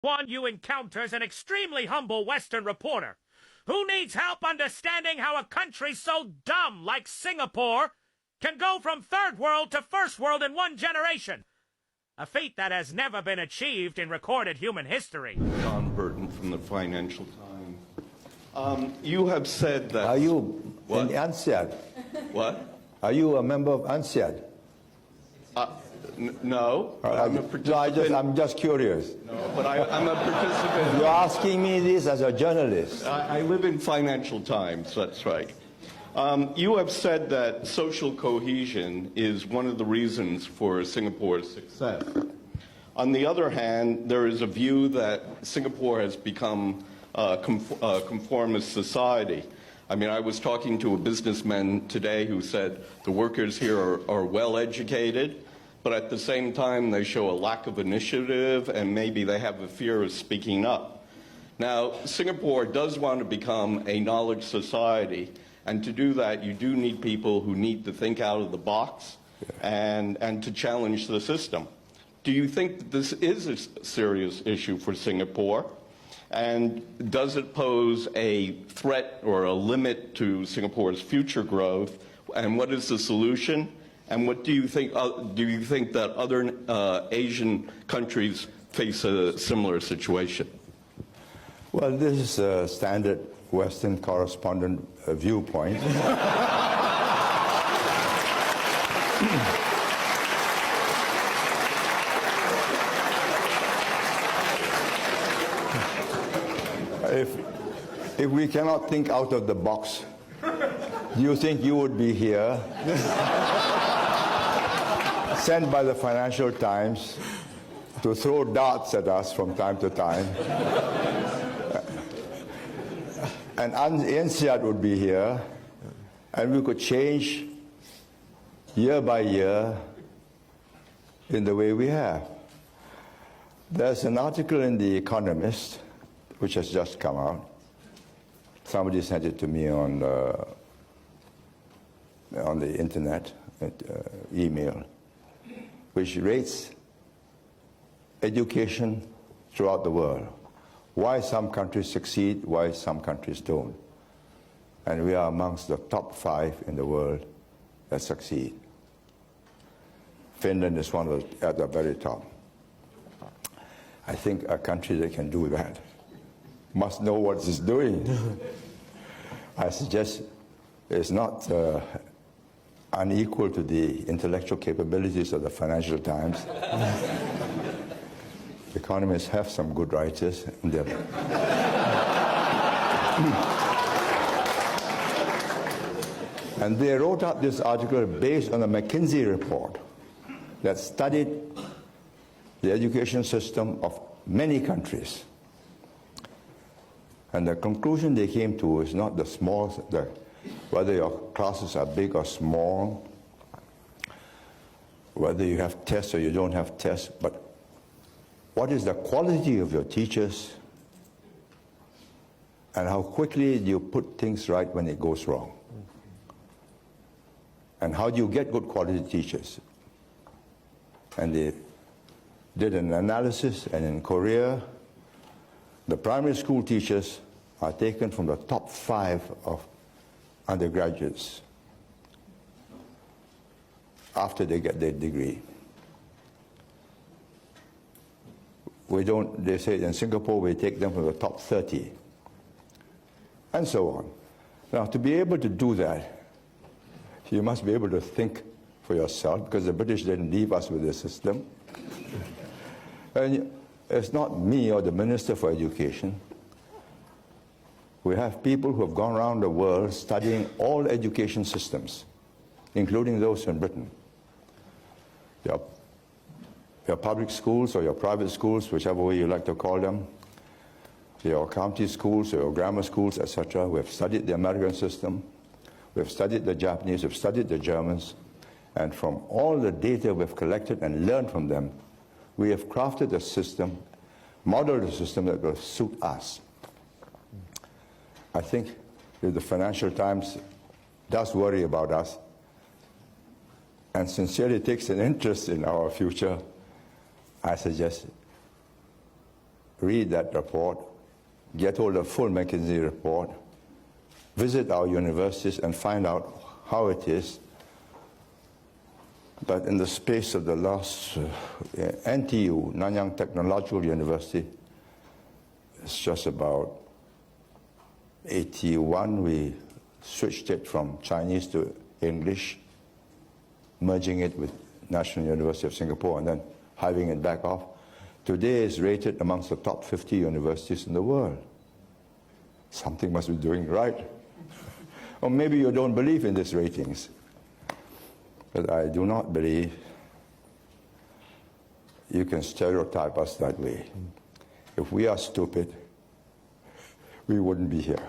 One you encounters an extremely humble Western reporter who needs help understanding how a country so dumb like Singapore can go from third world to first world in one generation. A feat that has never been achieved in recorded human history. John Burton from the Financial Times. You have said that... Are you What? in ANSEAD? What? Are you a member of ANSEAD? No, but I'm a participant. I'm just curious. No, but I'm a participant. You're asking me this as a journalist. I live in Financial Times, that's right. You have said that social cohesion is one of the reasons for Singapore's success. On the other hand, there is a view that Singapore has become a conformist society. I mean, I was talking to a businessman today who said the workers here are well educated, but at the same time they show a lack of initiative and maybe they have a fear of speaking up. Now, Singapore does want to become a knowledge society, and to do that you do need people who need to think out of the box and to challenge the system. Do you think that this is a serious issue for Singapore? And does it pose a threat or a limit to Singapore's future growth? And what is the solution? And what do you think that other Asian countries face a similar situation? Well, this is a standard Western correspondent viewpoint. If we cannot think out of the box, do you think you would be here, sent by the Financial Times to throw darts at us from time to time? And INSEAD would be here, and we could change year by year in the way we have. There's an article in The Economist which has just come out. Somebody sent it to me on the internet, email, which rates education throughout the world. Why some countries succeed, why some countries don't. And we are amongst the top 5 in the world that succeed. Finland is one of at the very top. I think a country that can do that must know what it's doing. I suggest it's not unequal to the intellectual capabilities of the Financial Times. Economists have some good writers in them. And they wrote up this article based on a McKinsey report that studied the education system of many countries. And the conclusion they came to is not whether your classes are big or small, whether you have tests or you don't have tests, but what is the quality of your teachers and how quickly do you put things right when it goes wrong? And how do you get good quality teachers? And they did an analysis, and in Korea, the primary school teachers are taken from the top 5 of undergraduates after they get their degree. They say in Singapore we take them from the top 30, and so on. Now, to be able to do that, you must be able to think for yourself, because the British didn't leave us with the system. And it's not me or the Minister for Education. We have people who have gone around the world studying all education systems, including those in Britain. Your public schools or your private schools, whichever way you like to call them, your county schools or your grammar schools, etc. We have studied the American system, we have studied the Japanese, we have studied the Germans, and from all the data we've collected and learned from them, we have crafted a system, modeled a system that will suit us. I think if the Financial Times does worry about us and sincerely takes an interest in our future, I suggest read that report, get hold of full McKinsey report, visit our universities and find out how it is that in the space of the last NTU, Nanyang Technological University, it's just about 81, we switched it from Chinese to English, merging it with National University of Singapore and then hiving it back off. Today is rated amongst the top 50 universities in the world. Something must be doing right. Or maybe you don't believe in these ratings. But I do not believe you can stereotype us that way. If we are stupid, we wouldn't be here.